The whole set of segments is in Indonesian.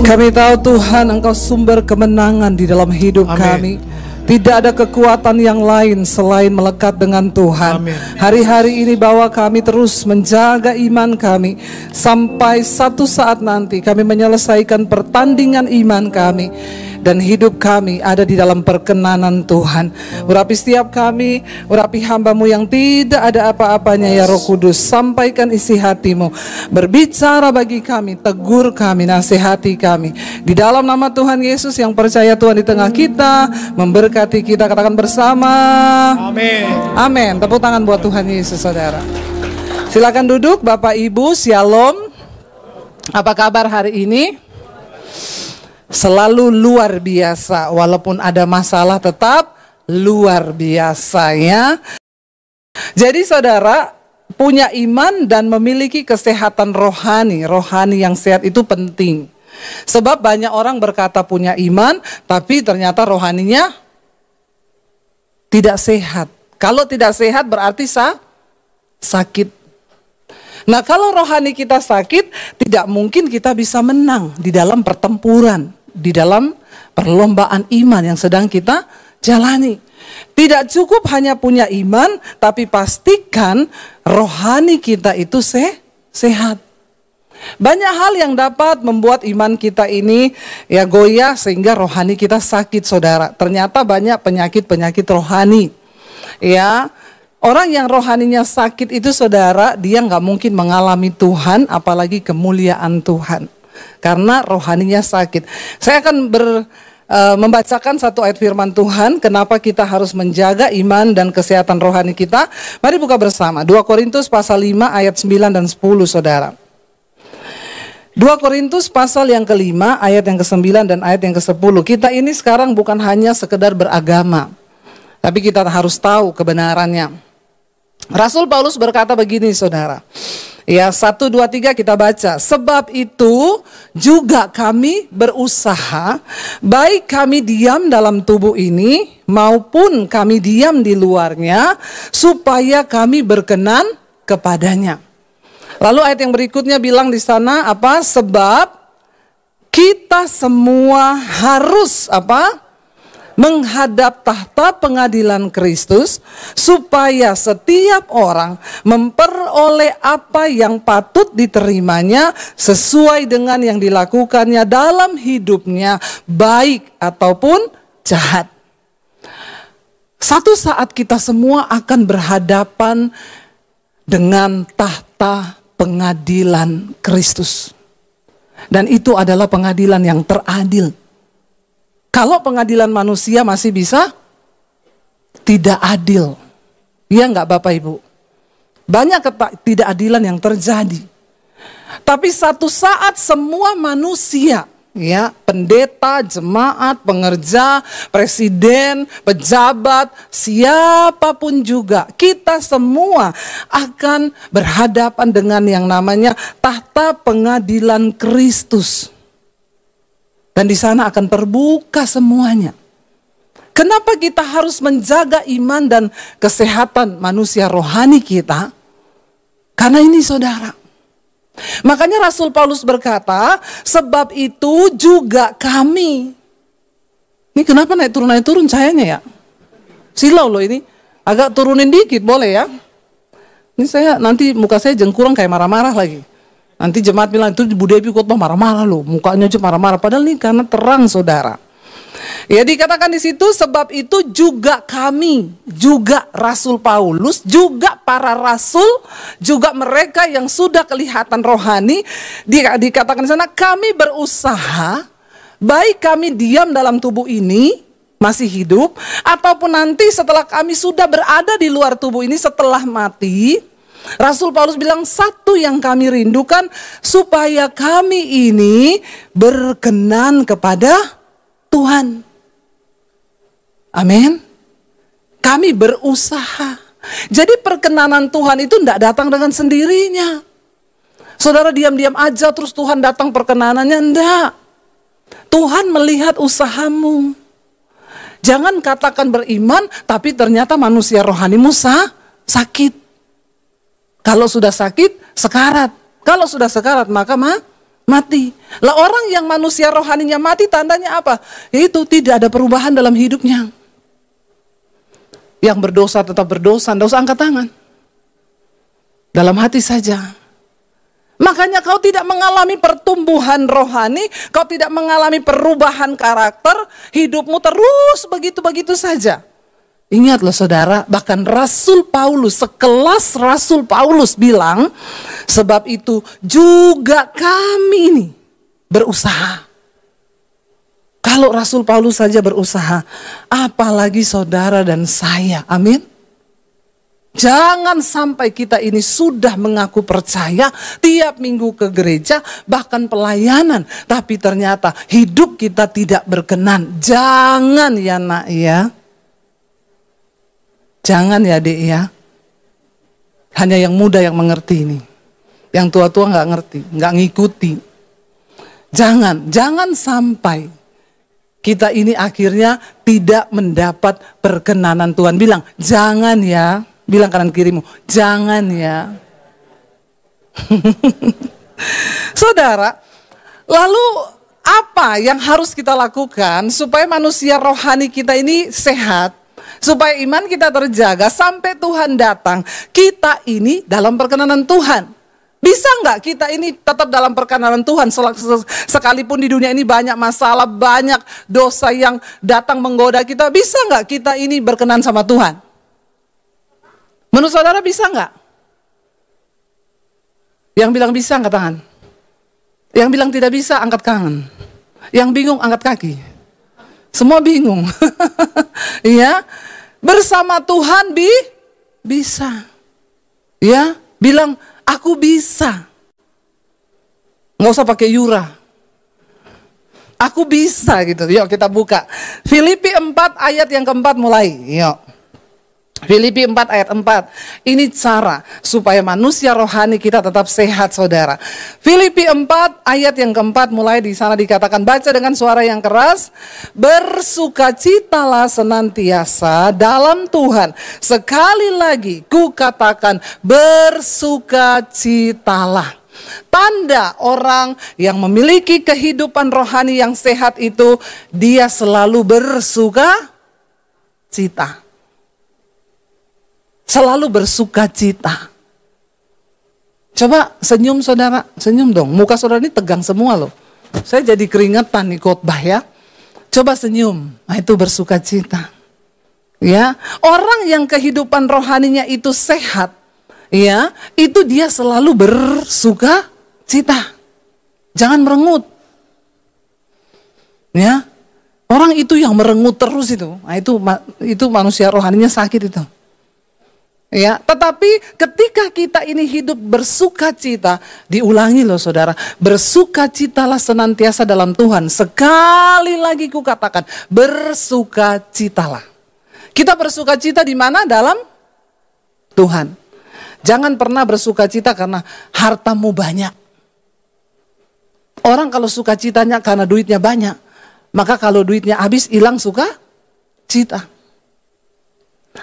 Kami tahu Tuhan, Engkau sumber kemenangan di dalam hidup kami. Tidak ada kekuatan yang lain selain melekat dengan Tuhan. Hari-hari ini bawa kami terus menjaga iman kami sampai satu saat nanti kami menyelesaikan pertandingan iman kami. Dan hidup kami ada di dalam perkenanan Tuhan. Urapi setiap kami, urapi hamba-Mu yang tidak ada apa-apanya ya Roh Kudus. Sampaikan isi hati-Mu, berbicara bagi kami, tegur kami, nasihati kami. Di dalam nama Tuhan Yesus yang percaya Tuhan di tengah kita, memberkati kita, katakan bersama. Amin. Amin. Tepuk tangan buat Tuhan Yesus, saudara. Silakan duduk, Bapak Ibu, Shalom. Apa kabar hari ini? Selalu luar biasa, walaupun ada masalah tetap luar biasa ya. Jadi saudara, punya iman dan memiliki kesehatan rohani. Rohani yang sehat itu penting. Sebab banyak orang berkata punya iman, tapi ternyata rohaninya tidak sehat. Kalau tidak sehat berarti sakit. Nah, kalau rohani kita sakit, tidak mungkin kita bisa menang di dalam pertempuran, di dalam perlombaan iman yang sedang kita jalani. Tidak cukup hanya punya iman, tapi pastikan rohani kita itu sehat. Banyak hal yang dapat membuat iman kita ini ya goyah sehingga rohani kita sakit, saudara. Ternyata banyak penyakit-penyakit rohani. Ya, orang yang rohaninya sakit itu, saudara, dia nggak mungkin mengalami Tuhan, apalagi kemuliaan Tuhan. Karena rohaninya sakit. Saya akan membacakan satu ayat firman Tuhan. Kenapa kita harus menjaga iman dan kesehatan rohani kita? Mari buka bersama 2 Korintus pasal 5 ayat 9 dan 10, saudara. 2 Korintus pasal yang ke-5 ayat yang ke-9 dan ayat yang ke-10. Kita ini sekarang bukan hanya sekedar beragama, tapi kita harus tahu kebenarannya. Rasul Paulus berkata begini, saudara. Ya, 1, 2, 3 kita baca. Sebab itu juga kami berusaha, baik kami diam dalam tubuh ini maupun kami diam di luarnya, supaya kami berkenan kepadanya. Lalu ayat yang berikutnya bilang di sana apa? Sebab kita semua harus apa? Menghadap tahta pengadilan Kristus, supaya setiap orang memperoleh apa yang patut diterimanya sesuai dengan yang dilakukannya dalam hidupnya, baik ataupun jahat. Satu saat kita semua akan berhadapan dengan tahta pengadilan Kristus, dan itu adalah pengadilan yang teradil. Kalau pengadilan manusia masih bisa tidak adil. Ya enggak Bapak Ibu? Banyak ketidakadilan yang terjadi. Tapi satu saat semua manusia, ya, pendeta, jemaat, pengerja, presiden, pejabat, siapapun juga, kita semua akan berhadapan dengan yang namanya tahta pengadilan Kristus. Dan di sana akan terbuka semuanya. Kenapa kita harus menjaga iman dan kesehatan manusia rohani kita? Karena ini, saudara. Makanya Rasul Paulus berkata, sebab itu juga kami. Ini kenapa naik turun cahayanya ya? Silau loh ini. Agak turunin dikit boleh ya? Ini saya nanti muka saya jengkurang kayak marah-marah lagi. Nanti jemaat bilang itu Bu Devi khotbah marah-marah loh, mukanya aja marah-marah. Padahal ini karena terang, saudara. Ya, dikatakan di situ, sebab itu juga kami, juga Rasul Paulus, juga para rasul, juga mereka yang sudah kelihatan rohani, dikatakan di sana, kami berusaha, baik kami diam dalam tubuh ini, masih hidup, ataupun nanti setelah kami sudah berada di luar tubuh ini setelah mati. Rasul Paulus bilang, satu yang kami rindukan, supaya kami ini berkenan kepada Tuhan. Amin. Kami berusaha. Jadi perkenanan Tuhan itu tidak datang dengan sendirinya. Saudara diam-diam aja terus Tuhan datang perkenanannya, enggak. Tuhan melihat usahamu. Jangan katakan beriman, tapi ternyata manusia rohanimu sakit. Kalau sudah sakit, sekarat. Kalau sudah sekarat, maka mati. Lah orang yang manusia rohaninya mati tandanya apa? Yaitu tidak ada perubahan dalam hidupnya. Yang berdosa tetap berdosa, tidak usah angkat tangan. Dalam hati saja. Makanya kau tidak mengalami pertumbuhan rohani, kau tidak mengalami perubahan karakter, hidupmu terus begitu-begitu saja. Ingat loh saudara, bahkan Rasul Paulus, sekelas Rasul Paulus bilang, sebab itu juga kami ini berusaha. Kalau Rasul Paulus saja berusaha, apalagi saudara dan saya, amin. Jangan sampai kita ini sudah mengaku percaya, tiap minggu ke gereja, bahkan pelayanan, tapi ternyata hidup kita tidak berkenan. Jangan ya nak ya. Jangan ya dek ya. Hanya yang muda yang mengerti ini. Yang tua-tua nggak ngerti, nggak ngikuti. Jangan sampai kita ini akhirnya tidak mendapat perkenanan Tuhan. Bilang, jangan ya. Bilang kanan kirimu, jangan ya. Saudara, lalu apa yang harus kita lakukan supaya manusia rohani kita ini sehat? Supaya iman kita terjaga sampai Tuhan datang, kita ini dalam perkenanan Tuhan. Bisa nggak kita ini tetap dalam perkenanan Tuhan sekalipun di dunia ini banyak masalah, banyak dosa yang datang menggoda kita, bisa nggak kita ini berkenan sama Tuhan? Menurut saudara bisa nggak? Yang bilang bisa angkat tangan. Yang bilang tidak bisa angkat tangan. Yang bingung angkat kaki. Semua bingung. Ya. Bersama Tuhan bisa. Ya, bilang aku bisa. Nggak usah pakai yura. Aku bisa gitu. Yuk kita buka. Filipi 4 ayat yang keempat mulai. Yuk. Filipi 4 ayat 4. Ini cara supaya manusia rohani kita tetap sehat saudara. Filipi 4 ayat yang keempat mulai di sana dikatakan, baca dengan suara yang keras. Bersukacitalah senantiasa dalam Tuhan. Sekali lagi ku katakan bersukacitalah. Tanda orang yang memiliki kehidupan rohani yang sehat itu dia selalu bersukacita. Selalu bersukacita. Coba senyum saudara, senyum dong. Muka saudara ini tegang semua loh. Saya jadi keringetan nih khotbah ya. Coba senyum, nah itu bersukacita. Ya, orang yang kehidupan rohaninya itu sehat, ya, itu dia selalu bersukacita. Jangan merengut. Ya, orang itu yang merengut terus itu, nah itu manusia rohaninya sakit itu. Ya, tetapi ketika kita ini hidup bersukacita, diulangi loh saudara, bersukacitalah senantiasa dalam Tuhan. Sekali lagi ku katakan, bersukacitalah. Kita bersukacita di mana? Dalam Tuhan. Jangan pernah bersukacita karena hartamu banyak. Orang kalau sukacitanya karena duitnya banyak, maka kalau duitnya habis hilang sukacita.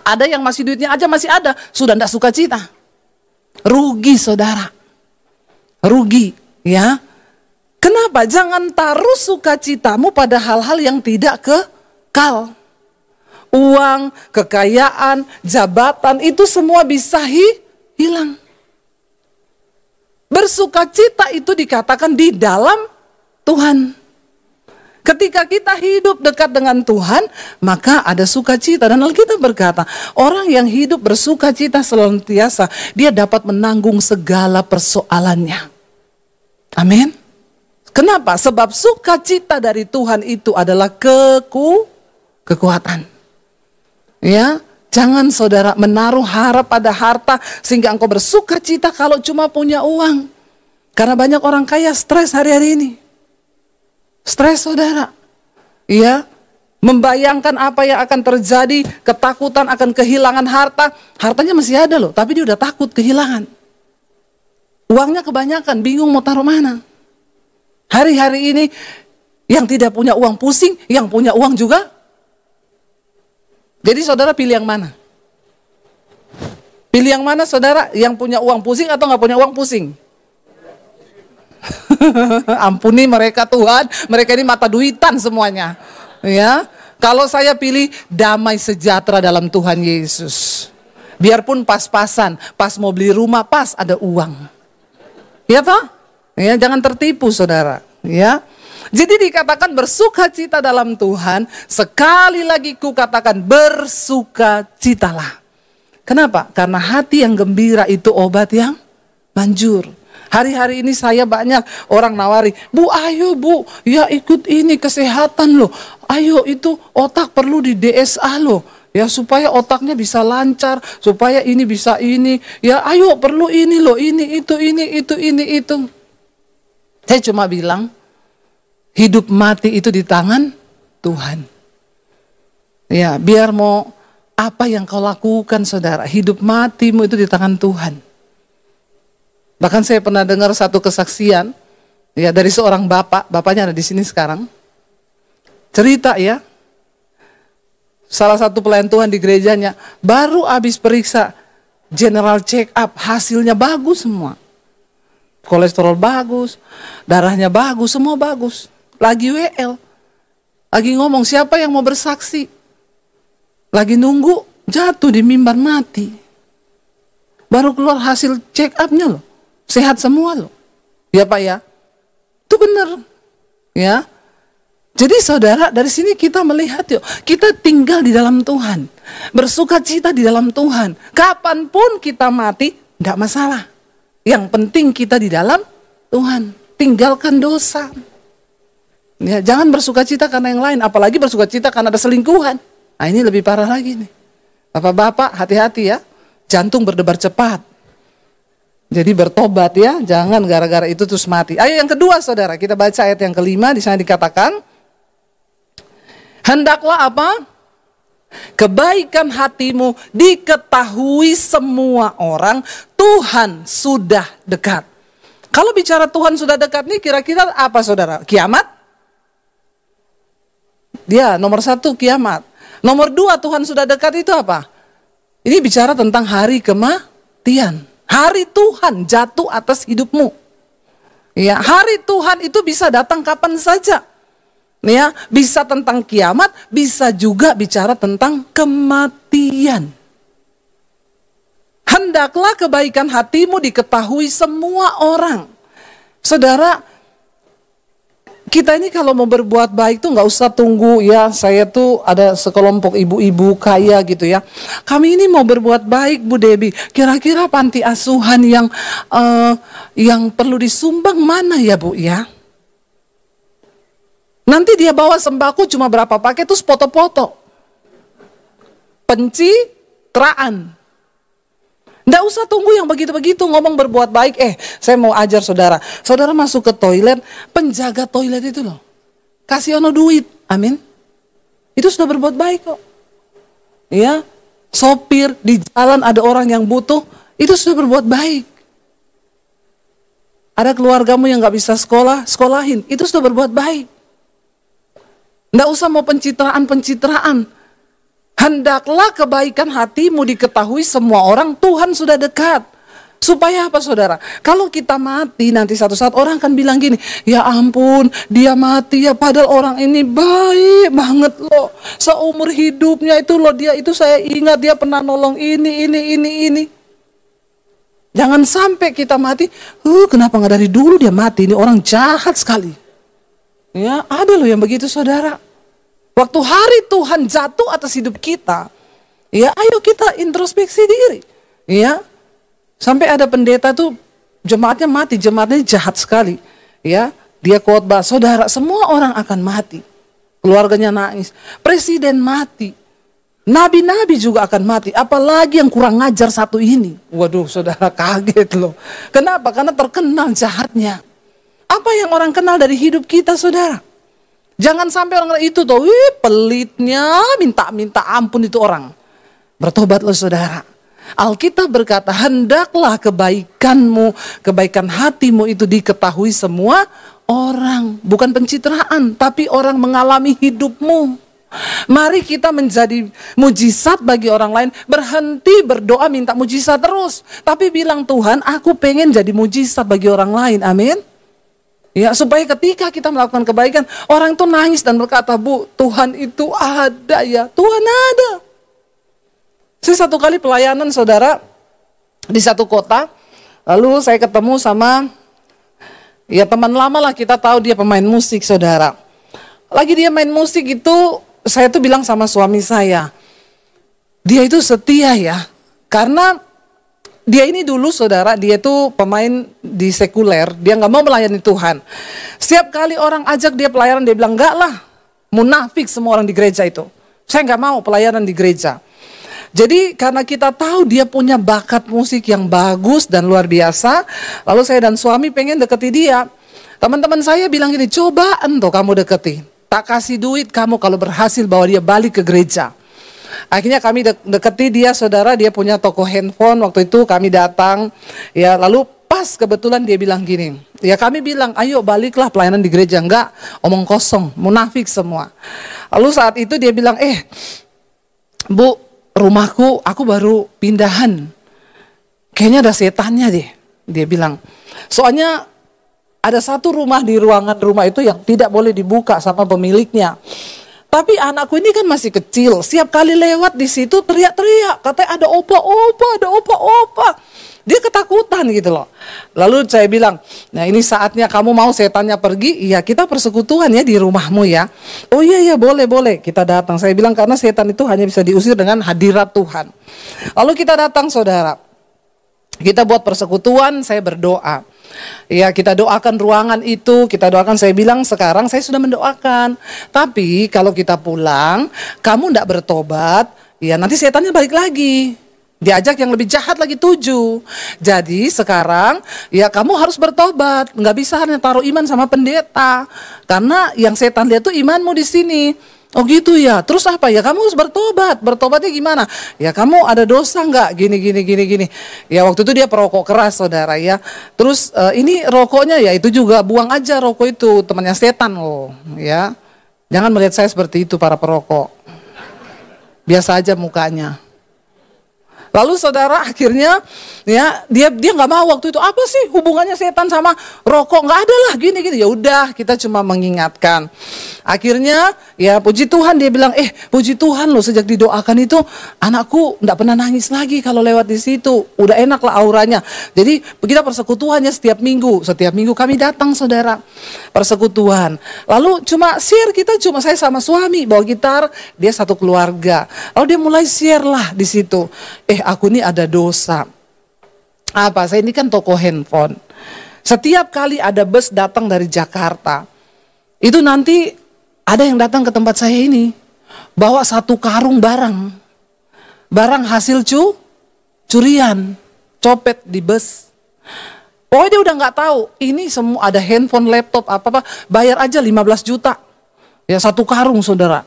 Ada yang masih duitnya aja masih ada, sudah tidak sukacita. Rugi saudara. Rugi ya. Kenapa? Jangan taruh sukacitamu pada hal-hal yang tidak kekal. Uang, kekayaan, jabatan itu semua bisa hilang. Bersukacita itu dikatakan di dalam Tuhan. Ketika kita hidup dekat dengan Tuhan, maka ada sukacita. Dan Alkitab berkata, orang yang hidup bersukacita senantiasa, dia dapat menanggung segala persoalannya. Amin. Kenapa? Sebab sukacita dari Tuhan itu adalah kekuatan. Ya, jangan saudara menaruh harap pada harta sehingga engkau bersukacita kalau cuma punya uang. Karena banyak orang kaya stres hari-hari ini. Stres saudara, ya, membayangkan apa yang akan terjadi, ketakutan akan kehilangan harta. Hartanya masih ada loh, tapi dia udah takut kehilangan. Uangnya kebanyakan, bingung mau taruh mana. Hari-hari ini yang tidak punya uang pusing, yang punya uang juga. Jadi saudara pilih yang mana? Pilih yang mana saudara? Yang punya uang pusing atau nggak punya uang pusing? Ampuni mereka Tuhan, mereka ini mata duitan semuanya. Ya, kalau saya pilih damai sejahtera dalam Tuhan Yesus. Biarpun pas-pasan, pas mau beli rumah, pas ada uang. Ya toh? Ya, jangan tertipu saudara. Ya. Jadi dikatakan bersukacita dalam Tuhan. Sekali lagi ku katakan bersukacitalah. Kenapa? Karena hati yang gembira itu obat yang manjur. Hari-hari ini saya banyak orang nawari, Bu ayo Bu, ya ikut ini kesehatan loh. Ayo itu otak perlu di DSA loh. Ya supaya otaknya bisa lancar, supaya ini bisa ini. Ya ayo perlu ini loh, ini itu. Saya cuma bilang, hidup mati itu di tangan Tuhan. Ya biar mau apa yang kau lakukan saudara, hidup matimu itu di tangan Tuhan. Bahkan saya pernah dengar satu kesaksian ya dari seorang bapak, bapaknya ada di sini sekarang. Cerita ya, salah satu pelayan Tuhan di gerejanya baru habis periksa general check up, hasilnya bagus semua. Kolesterol bagus, darahnya bagus, semua bagus. Lagi WL, lagi ngomong siapa yang mau bersaksi. Lagi nunggu jatuh di mimbar mati. Baru keluar hasil check up-nya loh. Sehat semua loh. Ya Pak ya. Itu benar. Ya. Jadi saudara, dari sini kita melihat yuk, kita tinggal di dalam Tuhan. Bersukacita di dalam Tuhan. Kapanpun kita mati, enggak masalah. Yang penting kita di dalam Tuhan. Tinggalkan dosa. Ya, jangan bersukacita karena yang lain, apalagi bersukacita karena ada selingkuhan. Nah ini lebih parah lagi nih. Bapak-bapak hati-hati ya. Jantung berdebar cepat. Jadi bertobat ya, jangan gara-gara itu terus mati. Ayo yang kedua saudara, kita baca ayat yang kelima, di sana dikatakan, hendaklah apa? Kebaikan hatimu diketahui semua orang, Tuhan sudah dekat. Kalau bicara Tuhan sudah dekat nih, kira-kira apa saudara? Kiamat? Dia nomor 1 kiamat. Nomor 2 Tuhan sudah dekat itu apa? Ini bicara tentang hari kematian. Hari Tuhan jatuh atas hidupmu. Ya, hari Tuhan itu bisa datang kapan saja. Ya, bisa tentang kiamat, bisa juga bicara tentang kematian. Hendaklah kebaikan hatimu diketahui semua orang. Saudara, kita ini kalau mau berbuat baik tuh nggak usah tunggu ya. Saya tuh ada sekelompok ibu-ibu kaya gitu ya. Kami ini mau berbuat baik Bu Debbie. Kira-kira panti asuhan yang perlu disumbang mana ya Bu ya? Nanti dia bawa sembako cuma berapa paket terus foto-foto. Pencitraan. Nggak usah tunggu yang begitu-begitu ngomong berbuat baik. Saya mau ajar saudara. Saudara masuk ke toilet, penjaga toilet itu loh. Kasih ono duit, amin. Itu sudah berbuat baik kok. Ya, sopir di jalan ada orang yang butuh, itu sudah berbuat baik. Ada keluargamu yang nggak bisa sekolah, sekolahin, itu sudah berbuat baik. Nggak usah mau pencitraan. Hendaklah kebaikan hatimu diketahui semua orang, Tuhan sudah dekat. Supaya apa saudara? Kalau kita mati nanti satu saat orang akan bilang gini, ya ampun dia mati ya padahal orang ini baik banget loh. Seumur hidupnya itu loh dia itu saya ingat dia pernah nolong ini. Jangan sampai kita mati, kenapa nggak dari dulu dia mati, ini orang jahat sekali. Ya ada loh yang begitu saudara. Waktu hari Tuhan jatuh atas hidup kita, ya ayo kita introspeksi diri. Ya, sampai ada pendeta tuh jemaatnya mati, jemaatnya jahat sekali. Ya, dia khotbah, saudara semua orang akan mati. Keluarganya nangis, presiden mati, nabi-nabi juga akan mati. Apalagi yang kurang ngajar satu ini. Waduh, saudara kaget loh. Kenapa? Karena terkenal jahatnya. Apa yang orang kenal dari hidup kita, saudara? Jangan sampai orang itu tuh, pelitnya, minta ampun itu orang. Bertobatlah saudara. Alkitab berkata, hendaklah kebaikanmu, kebaikan hatimu itu diketahui semua orang. Bukan pencitraan, tapi orang mengalami hidupmu. Mari kita menjadi mujizat bagi orang lain. Berhenti berdoa minta mujizat terus. Tapi bilang Tuhan, aku pengen jadi mujizat bagi orang lain, amin. Ya, supaya ketika kita melakukan kebaikan, orang itu nangis dan berkata, Bu, Tuhan itu ada ya, Tuhan ada. Saya satu kali pelayanan saudara di satu kota, lalu saya ketemu sama ya teman lama lah, kita tahu dia pemain musik saudara. Lagi dia main musik itu, saya tuh bilang sama suami saya, dia itu setia ya, karena dia ini dulu saudara, dia tuh pemain di sekuler, dia nggak mau melayani Tuhan. Setiap kali orang ajak dia pelayanan, dia bilang, enggak lah, munafik semua orang di gereja itu. Saya nggak mau pelayanan di gereja. Jadi karena kita tahu dia punya bakat musik yang bagus dan luar biasa, lalu saya dan suami pengen deketi dia. Teman-teman saya bilang gini, cobaan tuh kamu deketi, tak kasih duit kamu kalau berhasil bawa dia balik ke gereja. Akhirnya kami deketi dia saudara, dia punya toko handphone, waktu itu kami datang, ya lalu pas kebetulan dia bilang gini, ya kami bilang ayo baliklah pelayanan di gereja, enggak, omong kosong, munafik semua. Lalu saat itu dia bilang, Bu, rumahku aku baru pindahan, kayaknya ada setannya deh, dia bilang. Soalnya ada satu rumah di ruangan rumah itu yang tidak boleh dibuka sama pemiliknya. Tapi anakku ini kan masih kecil, setiap kali lewat di situ teriak-teriak, katanya ada opa-opa, ada opa-opa. Dia ketakutan gitu loh. Lalu saya bilang, nah ini saatnya kamu mau setannya pergi, iya kita persekutuan ya di rumahmu ya. Oh iya boleh, kita datang. Saya bilang karena setan itu hanya bisa diusir dengan hadirat Tuhan. Lalu kita datang saudara, kita buat persekutuan, saya berdoa. Ya kita doakan ruangan itu, kita doakan, saya bilang sekarang saya sudah mendoakan. Tapi kalau kita pulang, kamu tidak bertobat, ya nanti setannya balik lagi. Diajak yang lebih jahat lagi 7. Jadi sekarang ya kamu harus bertobat, nggak bisa hanya taruh iman sama pendeta. Karena yang setan lihat tuh imanmu di sini. Oh gitu ya, terus apa ya, kamu harus bertobat. Bertobatnya gimana? Ya kamu ada dosa nggak? Gini. Ya waktu itu dia perokok keras saudara ya. Terus ini rokoknya ya itu juga buang aja rokok itu, temannya setan loh ya. Jangan melihat saya seperti itu para perokok. Biasa aja mukanya. Lalu saudara akhirnya ya dia nggak mau waktu itu, apa sih hubungannya setan sama rokok, nggak ada lah gini. Ya udah kita cuma mengingatkan. Akhirnya ya puji Tuhan dia bilang, puji Tuhan loh sejak didoakan itu anakku nggak pernah nangis lagi kalau lewat di situ, udah enak lah auranya. Jadi kita persekutuannya setiap minggu kami datang saudara persekutuan. Lalu cuma share, saya sama suami bawa gitar, dia satu keluarga. Lalu dia mulai share lah di situ. Aku ini ada dosa. Apa? Saya ini kan toko handphone. Setiap kali ada bus datang dari Jakarta, itu nanti ada yang datang ke tempat saya ini, bawa satu karung barang hasil curian, copet di bus. Pokoknya dia udah nggak tahu, ini semua ada handphone, laptop, apa-apa, bayar aja 15 juta. Ya satu karung saudara.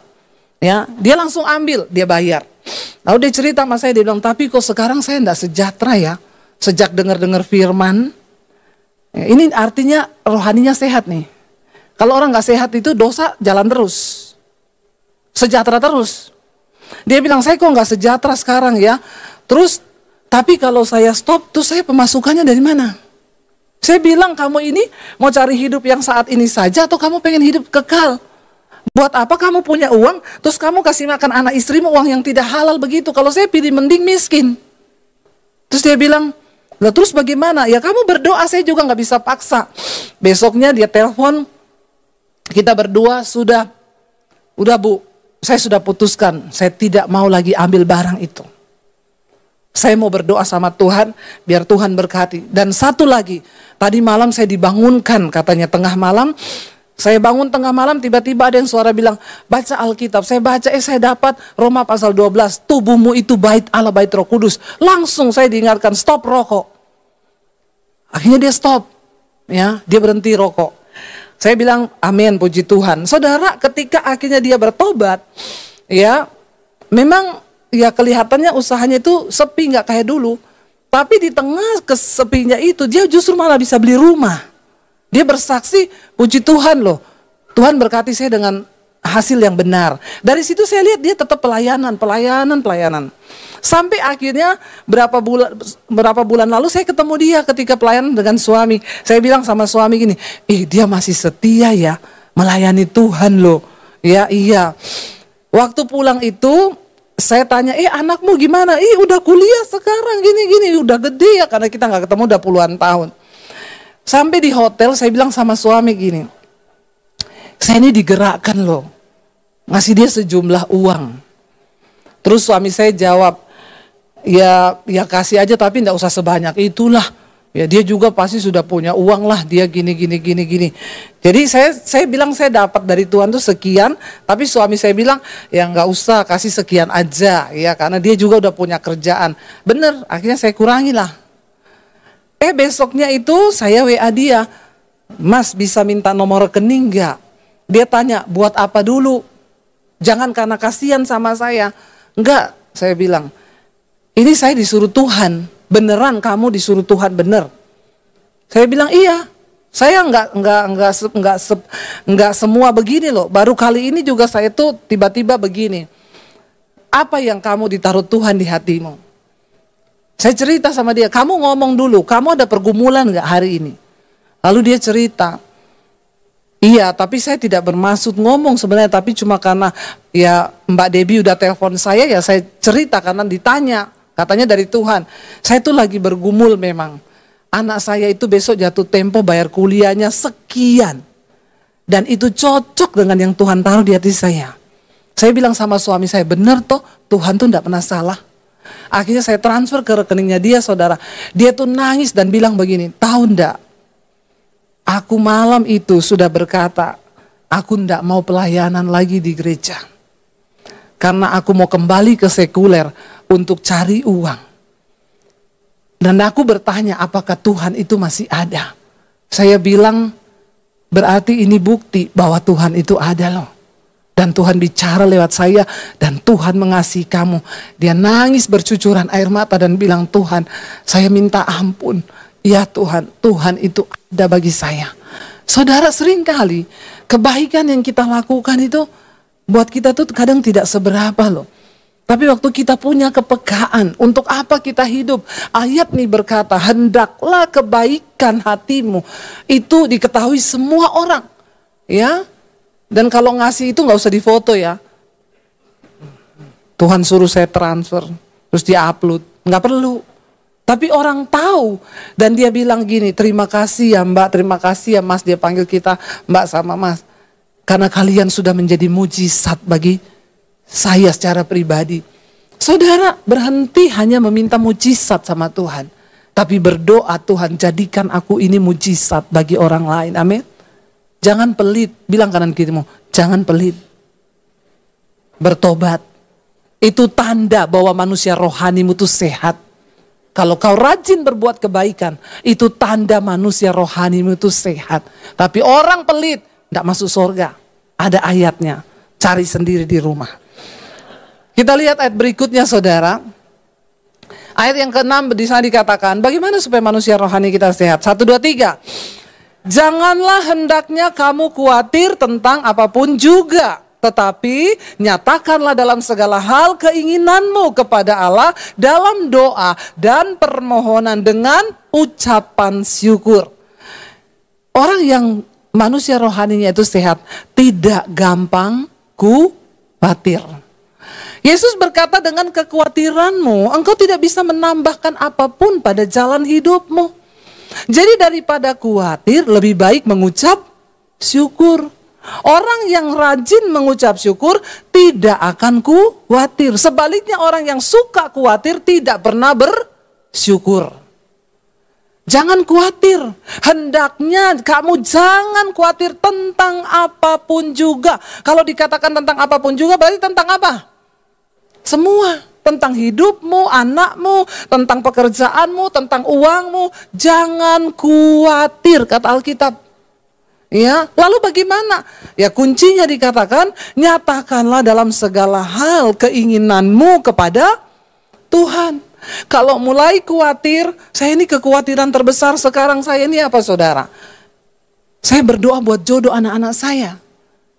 Ya, dia langsung ambil, dia bayar. Lalu dia cerita sama saya, dia bilang, tapi kok sekarang saya enggak sejahtera ya, sejak dengar-dengar firman. Ya, ini artinya rohaninya sehat nih. Kalau orang nggak sehat itu dosa jalan terus, sejahtera terus. Dia bilang, saya kok nggak sejahtera sekarang ya. Terus, tapi kalau saya stop, terus saya pemasukannya dari mana? Saya bilang, kamu ini mau cari hidup yang saat ini saja atau kamu pengen hidup kekal? Buat apa kamu punya uang, terus kamu kasih makan anak istrimu uang yang tidak halal begitu? Kalau saya pilih mending miskin. Terus dia bilang, lah terus bagaimana? Ya kamu berdoa, saya juga nggak bisa paksa. Besoknya dia telepon, kita berdua udah Bu, saya sudah putuskan, saya tidak mau lagi ambil barang itu. Saya mau berdoa sama Tuhan, biar Tuhan berkati. Dan satu lagi, tadi malam saya dibangunkan, katanya tengah malam. Saya bangun tengah malam, tiba-tiba ada yang suara bilang, baca Alkitab. Saya baca, saya dapat Roma pasal 12, tubuhmu itu bait Allah, bait Roh Kudus. Langsung saya diingatkan, stop rokok. Akhirnya dia stop, ya, dia berhenti rokok. Saya bilang, amin, puji Tuhan. Saudara, ketika akhirnya dia bertobat, ya, memang ya kelihatannya usahanya itu sepi, nggak kayak dulu. Tapi di tengah kesepinya itu, dia justru malah bisa beli rumah. Dia bersaksi, puji Tuhan loh, Tuhan berkati saya dengan hasil yang benar. Dari situ saya lihat dia tetap pelayanan. Sampai akhirnya berapa bulan lalu saya ketemu dia ketika pelayanan dengan suami. Saya bilang sama suami gini, dia masih setia ya melayani Tuhan loh. Ya iya. Waktu pulang itu saya tanya, anakmu gimana? Udah kuliah sekarang gini-gini, udah gede ya, karena kita gak ketemu udah puluhan tahun. Sampai di hotel saya bilang sama suami gini, saya ini digerakkan loh, ngasih dia sejumlah uang. Terus suami saya jawab, ya kasih aja tapi gak usah sebanyak itulah. Ya dia juga pasti sudah punya uang lah, dia gini. Jadi saya bilang saya dapat dari Tuhan tuh sekian, tapi suami saya bilang ya nggak usah, kasih sekian aja ya, karena dia juga udah punya kerjaan. Bener, akhirnya saya kurangi lah. Besoknya itu saya WA dia, Mas bisa minta nomor rekening nggak? Dia tanya buat apa dulu? Jangan karena kasihan sama saya. Enggak, saya bilang ini saya disuruh Tuhan. Beneran kamu disuruh Tuhan, bener? Saya bilang iya. Saya enggak semua begini loh. Baru kali ini juga saya tuh tiba-tiba begini. Apa yang kamu ditaruh Tuhan di hatimu? Saya cerita sama dia, kamu ngomong dulu, kamu ada pergumulan enggak hari ini? Lalu dia cerita, iya tapi saya tidak bermaksud ngomong sebenarnya, tapi cuma karena ya Mbak Debbie udah telepon saya, ya saya cerita karena ditanya. Katanya dari Tuhan, saya tuh lagi bergumul memang. Anak saya itu besok jatuh tempo bayar kuliahnya sekian. Dan itu cocok dengan yang Tuhan taruh di hati saya. Saya bilang sama suami saya, bener toh Tuhan tuh gak pernah salah. Akhirnya saya transfer ke rekeningnya dia, saudara. Dia tuh nangis dan bilang begini, tahu ndak? Aku malam itu sudah berkata, aku ndak mau pelayanan lagi di gereja. Karena aku mau kembali ke sekuler untuk cari uang. Dan aku bertanya apakah Tuhan itu masih ada. Saya bilang berarti ini bukti bahwa Tuhan itu ada loh. Dan Tuhan bicara lewat saya dan Tuhan mengasihi kamu. Dia nangis bercucuran air mata dan bilang, Tuhan saya minta ampun. Ya Tuhan, Tuhan itu ada bagi saya. Saudara, seringkali kebaikan yang kita lakukan itu buat kita tuh kadang tidak seberapa loh. Tapi waktu kita punya kepekaan, untuk apa kita hidup? Ayat nih berkata, hendaklah kebaikan hatimu itu diketahui semua orang. Ya, dan kalau ngasih itu gak usah difoto ya. Tuhan suruh saya transfer, terus dia upload, gak perlu. Tapi orang tahu, dan dia bilang gini, terima kasih ya Mbak, terima kasih ya Mas, dia panggil kita Mbak sama Mas. Karena kalian sudah menjadi mujizat bagi saya secara pribadi. Saudara, berhenti hanya meminta mujizat sama Tuhan. Tapi berdoa, Tuhan jadikan aku ini mujizat bagi orang lain. Amin. Jangan pelit. Bilang kanan kirimu, jangan pelit. Bertobat. Itu tanda bahwa manusia rohanimu itu sehat. Kalau kau rajin berbuat kebaikan, itu tanda manusia rohanimu itu sehat. Tapi orang pelit, tidak masuk surga. Ada ayatnya, cari sendiri di rumah. Kita lihat ayat berikutnya saudara. Ayat yang ke-6 di sana dikatakan, bagaimana supaya manusia rohani kita sehat? 1, 2, 3. Janganlah hendaknya kamu khawatir tentang apapun juga. Tetapi nyatakanlah dalam segala hal keinginanmu kepada Allah dalam doa dan permohonan dengan ucapan syukur. Orang yang manusia rohaninya itu sehat, tidak gampang khawatir. Yesus berkata, dengan kekhawatiranmu, engkau tidak bisa menambahkan apapun pada jalan hidupmu. Jadi daripada khawatir, lebih baik mengucap syukur. Orang yang rajin mengucap syukur tidak akan khawatir. Sebaliknya orang yang suka khawatir tidak pernah bersyukur. Jangan khawatir. Hendaknya kamu jangan khawatir tentang apapun juga. Kalau dikatakan tentang apapun juga berarti tentang apa? Semua. Tentang hidupmu, anakmu, tentang pekerjaanmu, tentang uangmu. Jangan khawatir, kata Alkitab. Ya, lalu bagaimana? Ya kuncinya dikatakan, nyatakanlah dalam segala hal keinginanmu kepada Tuhan. Kalau mulai khawatir, saya ini kekhawatiran terbesar sekarang saya ini apa saudara? Saya berdoa buat jodoh anak-anak saya.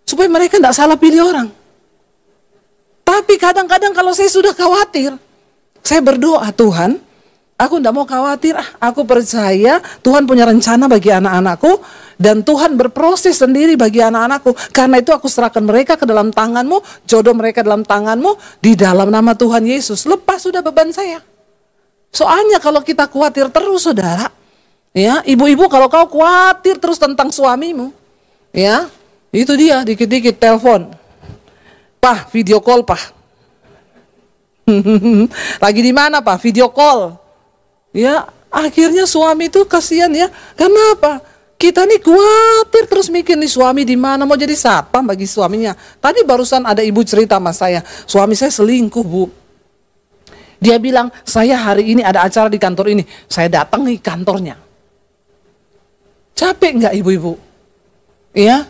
supaya mereka tidak salah pilih orang. Tapi kadang-kadang kalau saya sudah khawatir, saya berdoa, Tuhan, aku tidak mau khawatir, aku percaya Tuhan punya rencana bagi anak-anakku, dan Tuhan berproses sendiri bagi anak-anakku. Karena itu aku serahkan mereka ke dalam tangan-Mu, jodoh mereka dalam tangan-Mu, di dalam nama Tuhan Yesus. Lepas sudah beban saya. Soalnya kalau kita khawatir terus, saudara, ya, ibu-ibu kalau kau khawatir terus tentang suamimu, ya, itu dia, dikit-dikit telepon. Pak, video call, Pak. Lagi di mana, Pak? Video call. Ya, akhirnya suami itu kasihan ya. Kenapa? Kita nih khawatir terus mikir nih suami di mana, mau jadi satpam bagi suaminya. Tadi barusan ada ibu cerita sama saya, suami saya selingkuh, Bu. Dia bilang, saya hari ini ada acara di kantor ini, saya datang nih kantornya. Capek nggak ibu-ibu? Ya,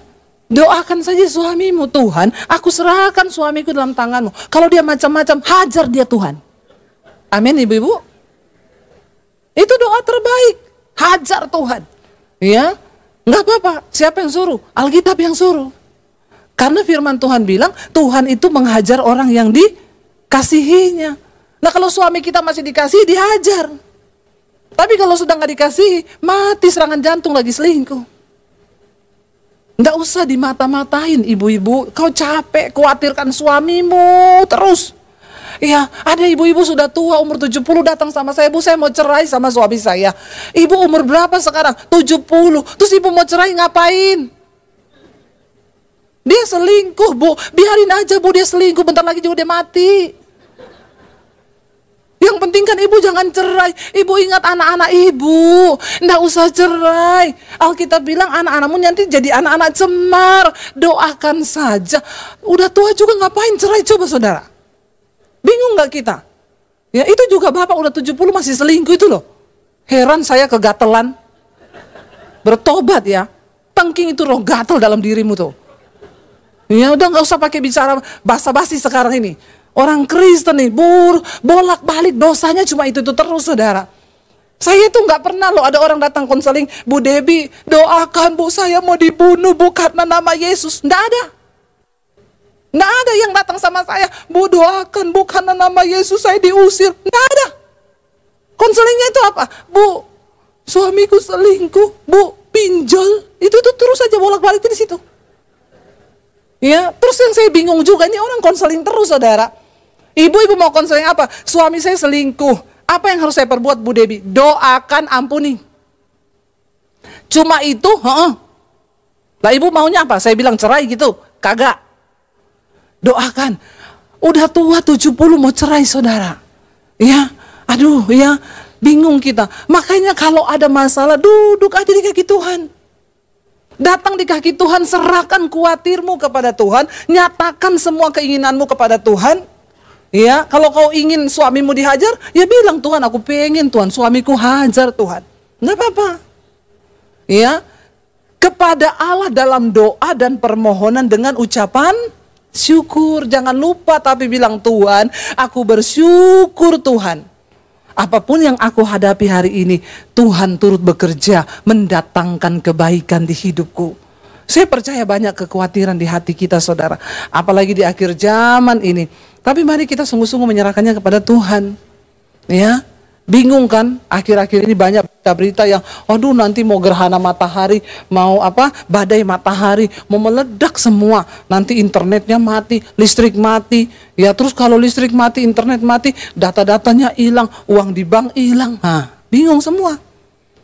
doakan saja suamimu, Tuhan, aku serahkan suamiku dalam tangan-Mu. Kalau dia macam-macam, hajar dia, Tuhan. Amin, ibu-ibu. Itu doa terbaik, hajar Tuhan. Ya, nggak apa-apa. Siapa yang suruh? Alkitab yang suruh. Karena firman Tuhan bilang, Tuhan itu menghajar orang yang dikasihinya. Nah, kalau suami kita masih dikasihi, dihajar. Tapi kalau sudah nggak dikasihi, mati serangan jantung lagi selingkuh. Nggak usah dimata-matain ibu-ibu, kau capek khawatirkan suamimu terus. Ya, ada ibu-ibu sudah tua umur 70 datang sama saya, Bu, saya mau cerai sama suami saya. Ibu umur berapa sekarang? 70. Terus ibu mau cerai ngapain? Dia selingkuh, Bu. Biarin aja, Bu, dia selingkuh, bentar lagi juga dia mati. Yang penting kan ibu jangan cerai. Ibu ingat anak-anak ibu. Nggak usah cerai. Alkitab bilang anak-anakmu nanti jadi anak-anak cemar. Doakan saja. Udah tua juga ngapain cerai, coba saudara. Bingung nggak kita? Ya itu juga bapak udah 70 masih selingkuh itu loh. Heran saya kegatelan. Bertobat ya. Tengking itu roh gatel dalam dirimu tuh. Ya udah nggak usah pakai bicara basa-basi sekarang ini. Orang Kristen nih, bolak-balik dosanya cuma itu terus, saudara. Saya tuh nggak pernah loh ada orang datang konseling, Bu Debbie, doakan Bu, saya mau dibunuh Bu karena nama Yesus. Nggak ada. Nggak ada yang datang sama saya, Bu doakan Bu karena nama Yesus saya diusir. Nggak ada. Konselingnya itu apa? Bu, suamiku selingkuh, Bu, pinjol. Itu tuh terus aja bolak-balik di situ. Ya, terus yang saya bingung juga, ini orang konseling terus, saudara. Ibu-ibu mau konseling apa? Suami saya selingkuh. Apa yang harus saya perbuat, Bu Debbie? Doakan, ampuni. Cuma itu, Lah ibu maunya apa? Saya bilang cerai gitu. Kagak. Doakan. Udah tua 70 mau cerai, saudara. Ya, aduh ya, bingung kita. Makanya kalau ada masalah, duduk aja di kaki Tuhan. Datang di kaki Tuhan, serahkan khawatirmu kepada Tuhan, nyatakan semua keinginanmu kepada Tuhan. Ya, kalau kau ingin suamimu dihajar, ya bilang, Tuhan aku pengen Tuhan, suamiku hajar Tuhan. Nggak apa-apa. Ya, kepada Allah dalam doa dan permohonan dengan ucapan syukur. Jangan lupa tapi bilang, Tuhan aku bersyukur Tuhan. Apapun yang aku hadapi hari ini, Tuhan turut bekerja mendatangkan kebaikan di hidupku. Saya percaya banyak kekhawatiran di hati kita, saudara. Apalagi di akhir zaman ini. Tapi mari kita sungguh-sungguh menyerahkannya kepada Tuhan. Ya, bingung kan? Akhir-akhir ini banyak berita-berita yang, aduh nanti mau gerhana matahari, mau apa? Badai matahari, mau meledak semua. Nanti internetnya mati, listrik mati. Ya terus kalau listrik mati, internet mati, data-datanya hilang, uang di bank hilang. Nah, bingung semua.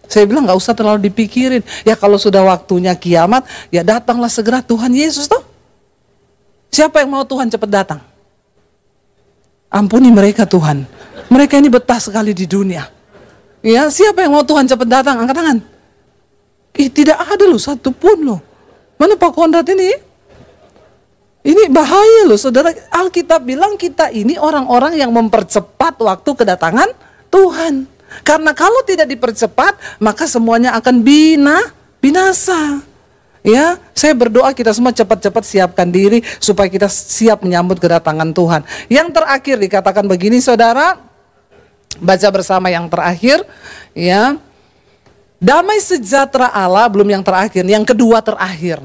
Saya bilang nggak usah terlalu dipikirin. Ya kalau sudah waktunya kiamat, ya datanglah segera Tuhan Yesus toh. Siapa yang mau Tuhan cepat datang? Ampuni mereka Tuhan. Mereka ini betah sekali di dunia. Ya, siapa yang mau Tuhan cepat datang? Angkat tangan. Tidak ada loh satu pun loh. Mana Pak Konrad ini? Ini bahaya loh, saudara. Alkitab bilang kita ini orang-orang yang mempercepat waktu kedatangan Tuhan. Karena kalau tidak dipercepat, maka semuanya akan binasa. Ya, saya berdoa kita semua cepat-cepat siapkan diri supaya kita siap menyambut kedatangan Tuhan. Yang terakhir dikatakan begini, saudara. Baca bersama yang terakhir, ya. Damai sejahtera Allah, belum yang terakhir, yang kedua terakhir.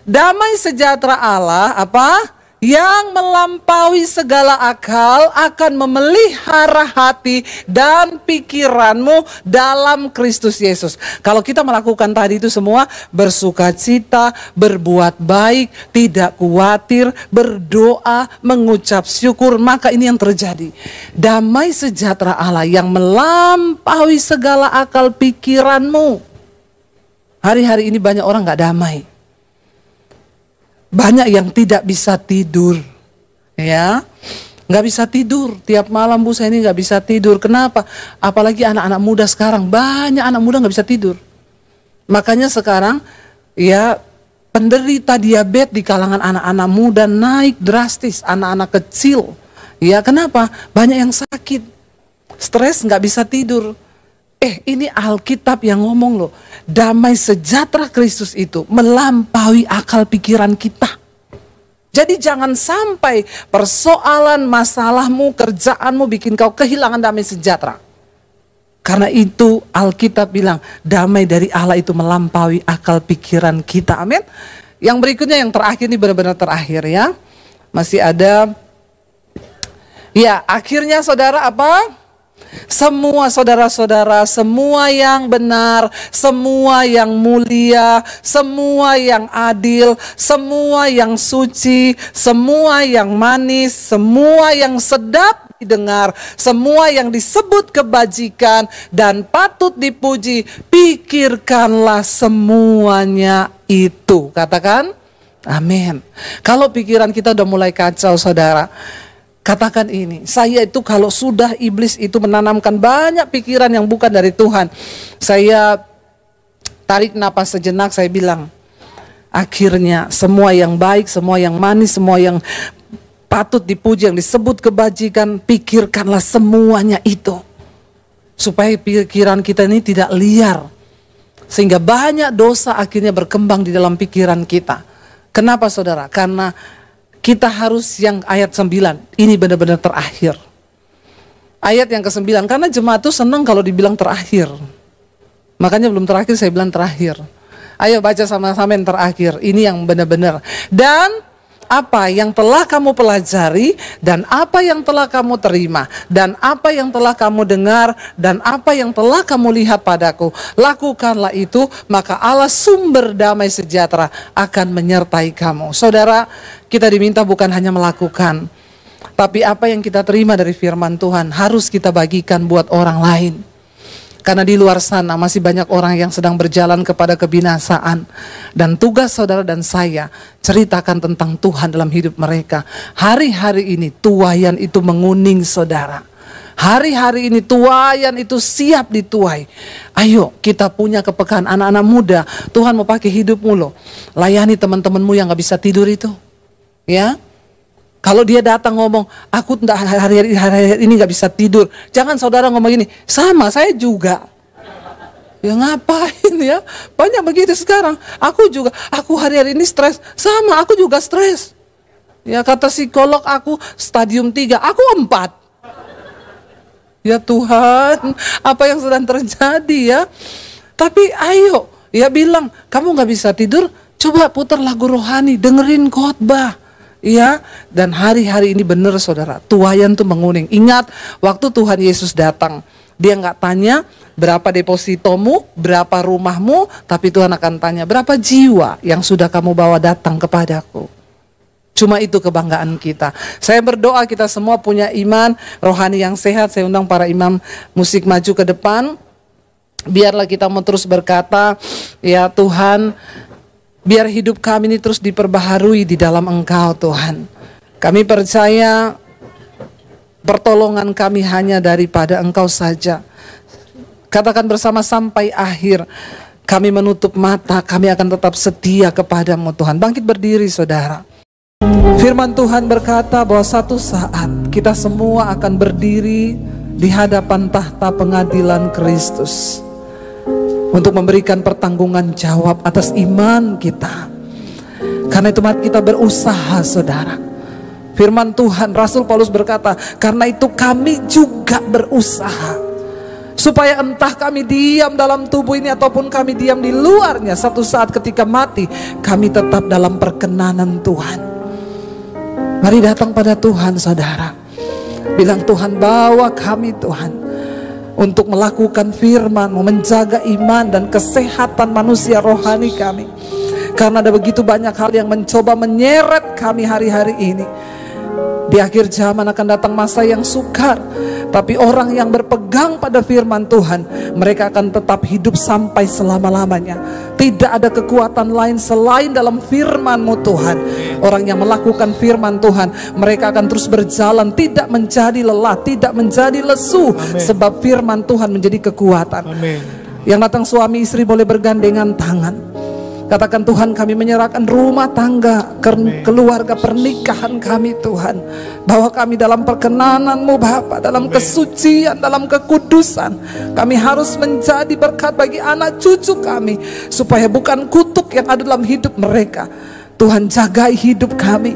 Damai sejahtera Allah apa? Yang melampaui segala akal akan memelihara hati dan pikiranmu dalam Kristus Yesus. Kalau kita melakukan tadi itu semua, bersukacita, berbuat baik, tidak khawatir, berdoa, mengucap syukur, maka ini yang terjadi. Damai sejahtera Allah yang melampaui segala akal pikiranmu. Hari-hari ini banyak orang gak damai. Banyak yang tidak bisa tidur, ya, nggak bisa tidur. Tiap malam Bu, saya ini nggak bisa tidur. Kenapa? Apalagi anak-anak muda sekarang, banyak anak muda nggak bisa tidur. Makanya sekarang, ya, penderita diabetes di kalangan anak-anak muda naik drastis, anak-anak kecil. Ya, kenapa? Banyak yang sakit, stres, nggak bisa tidur. Ini Alkitab yang ngomong loh, damai sejahtera Kristus itu melampaui akal pikiran kita. Jadi jangan sampai persoalan, masalahmu, kerjaanmu bikin kau kehilangan damai sejahtera. Karena itu Alkitab bilang, damai dari Allah itu melampaui akal pikiran kita. Amin. Yang berikutnya, yang terakhir, ini benar-benar terakhir ya. Masih ada. Ya, akhirnya saudara apa? Semua saudara-saudara, semua yang benar, semua yang mulia, semua yang adil, semua yang suci, semua yang manis, semua yang sedap didengar, semua yang disebut kebajikan dan patut dipuji, pikirkanlah semuanya itu. Katakan amin. Kalau pikiran kita udah mulai kacau saudara, katakan ini, saya itu kalau sudah iblis itu menanamkan banyak pikiran yang bukan dari Tuhan, saya tarik napas sejenak, saya bilang, akhirnya semua yang baik, semua yang manis, semua yang patut dipuji, yang disebut kebajikan, pikirkanlah semuanya itu. Supaya pikiran kita ini tidak liar, sehingga banyak dosa akhirnya berkembang di dalam pikiran kita. Kenapa saudara? Karena kita harus yang ayat 9, ini benar-benar terakhir. Ayat yang ke-9, karena jemaat itu senang kalau dibilang terakhir. Makanya belum terakhir, saya bilang terakhir. Ayo baca sama-sama yang terakhir, ini yang benar-benar. Dan apa yang telah kamu pelajari, dan apa yang telah kamu terima, dan apa yang telah kamu dengar, dan apa yang telah kamu lihat padaku, lakukanlah itu, maka Allah sumber damai sejahtera akan menyertai kamu. Saudara, kita diminta bukan hanya melakukan, tapi apa yang kita terima dari firman Tuhan harus kita bagikan buat orang lain. Karena di luar sana masih banyak orang yang sedang berjalan kepada kebinasaan. Dan tugas saudara dan saya ceritakan tentang Tuhan dalam hidup mereka. Hari-hari ini tuaian itu menguning saudara. Hari-hari ini tuaian itu siap dituai. Ayo kita punya kepekaan anak-anak muda. Tuhan mau pakai hidupmu loh. Layani teman-temanmu yang gak bisa tidur itu. Ya. Kalau dia datang ngomong, aku hari-hari ini gak bisa tidur. Jangan saudara ngomong gini, sama saya juga. Ya ngapain ya? Banyak begitu sekarang. Aku hari-hari ini stres. Sama, aku juga stres. Ya kata psikolog aku stadium 3, aku 4. Ya Tuhan, apa yang sedang terjadi ya? Tapi ayo, ya bilang, kamu gak bisa tidur, coba putar lagu rohani, dengerin khotbah. Ya, dan hari-hari ini benar saudara, tuaian tuh menguning. Ingat, waktu Tuhan Yesus datang, dia nggak tanya berapa depositomu, berapa rumahmu, tapi Tuhan akan tanya berapa jiwa yang sudah kamu bawa datang kepadaku. Cuma itu kebanggaan kita. Saya berdoa kita semua punya iman rohani yang sehat. Saya undang para imam musik maju ke depan. Biarlah kita mau terus berkata, ya Tuhan, biar hidup kami ini terus diperbaharui di dalam Engkau Tuhan. Kami percaya pertolongan kami hanya daripada Engkau saja. Katakan bersama sampai akhir. Kami menutup mata, kami akan tetap setia kepadamu Tuhan. Bangkit berdiri saudara. Firman Tuhan berkata bahwa satu saat kita semua akan berdiri di hadapan tahta pengadilan Kristus. Untuk memberikan pertanggungan jawab atas iman kita. Karena itu mari kita berusaha saudara. Firman Tuhan, Rasul Paulus berkata, karena itu kami juga berusaha Supaya entah kami diam dalam tubuh ini ataupun kami diam di luarnya, satu saat ketika mati, kami tetap dalam perkenanan Tuhan. Mari datang pada Tuhan, saudara. Bilang, Tuhan, bawa kami Tuhan untuk melakukan firman, menjaga iman dan kesehatan manusia rohani kami. Karena ada begitu banyak hal yang mencoba menyeret kami hari-hari ini. Di akhir zaman akan datang masa yang sukar, tapi orang yang berpegang pada firman Tuhan, mereka akan tetap hidup sampai selama-lamanya. Tidak ada kekuatan lain selain dalam firman-Mu Tuhan. Orang yang melakukan firman Tuhan, mereka akan terus berjalan, tidak menjadi lelah, tidak menjadi lesu. Amen. Sebab firman Tuhan menjadi kekuatan. Amen. Yang datang suami istri boleh bergandengan tangan. Katakan, Tuhan, kami menyerahkan rumah tangga, keluarga, pernikahan kami Tuhan. Bawa kami dalam perkenanan-Mu Bapa, dalam kesucian, dalam kekudusan. Kami harus menjadi berkat bagi anak cucu kami, supaya bukan kutuk yang ada dalam hidup mereka. Tuhan, jagai hidup kami.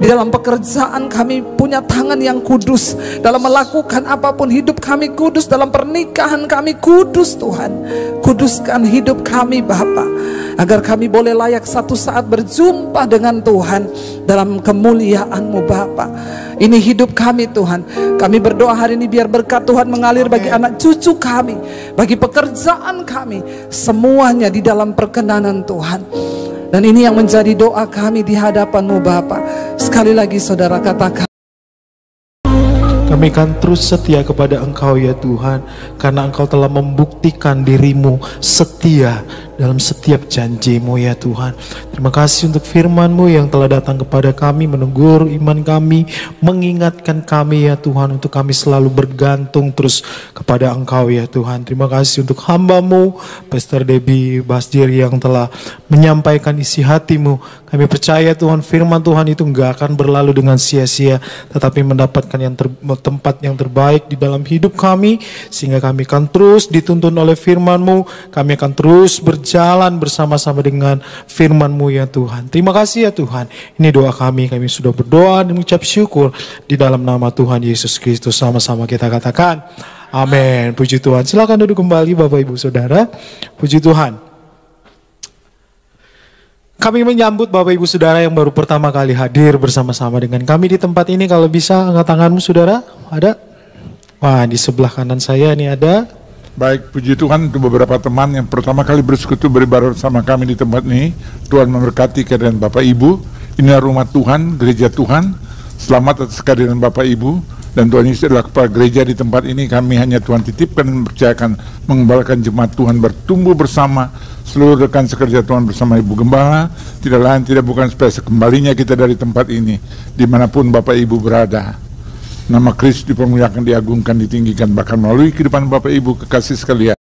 Di dalam pekerjaan kami punya tangan yang kudus. Dalam melakukan apapun hidup kami kudus. Dalam pernikahan kami kudus Tuhan. Kuduskan hidup kami Bapa, agar kami boleh layak satu saat berjumpa dengan Tuhan dalam kemuliaan-Mu Bapa. Ini hidup kami Tuhan. Kami berdoa hari ini biar berkat Tuhan mengalir bagi anak cucu kami, bagi pekerjaan kami. Semuanya di dalam perkenanan Tuhan. Dan ini yang menjadi doa kami di hadapan-Mu Bapa. Sekali lagi saudara katakan, kami akan terus setia kepada Engkau ya Tuhan, karena Engkau telah membuktikan diri-Mu setia dalam setiap janji-Mu ya Tuhan. Terima kasih untuk firman-Mu yang telah datang kepada kami, menegur iman kami, mengingatkan kami ya Tuhan, untuk kami selalu bergantung terus kepada Engkau ya Tuhan. Terima kasih untuk hamba-Mu Pastor Debbie Basdir yang telah menyampaikan isi hati-Mu. Kami percaya Tuhan, firman Tuhan itu enggak akan berlalu dengan sia-sia, tetapi mendapatkan tempat yang terbaik di dalam hidup kami, sehingga kami akan terus dituntun oleh firman-Mu. Kami akan terus berjalan bersama-sama dengan firman-Mu ya Tuhan. Terima kasih ya Tuhan. Ini doa kami sudah berdoa dan mengucap syukur di dalam nama Tuhan Yesus Kristus. Sama-sama kita katakan amin. Puji Tuhan. Silakan duduk kembali Bapak Ibu Saudara. Puji Tuhan. Kami menyambut Bapak Ibu Saudara yang baru pertama kali hadir bersama-sama dengan kami di tempat ini. Kalau bisa angkat tanganmu Saudara. Ada? Wah, di sebelah kanan saya ini ada. Baik, puji Tuhan untuk beberapa teman yang pertama kali bersekutu beribadah sama kami di tempat ini. Tuhan memberkati kehadiran Bapak Ibu. Inilah rumah Tuhan, gereja Tuhan. Selamat atas kehadiran Bapak Ibu. Dan Tuhan Yesus adalah kepala gereja di tempat ini. Kami hanya Tuhan titipkan dan percayakan mengembalakan jemaat Tuhan bertumbuh bersama. Seluruh rekan sekerja Tuhan bersama Ibu Gembala. Tidak lain tidak bukan supaya sekembalinya kita dari tempat ini, dimanapun Bapak Ibu berada. Nama Kristus dipermuliakan, diagungkan, ditinggikan, bahkan melalui kehidupan Bapak Ibu kekasih sekalian.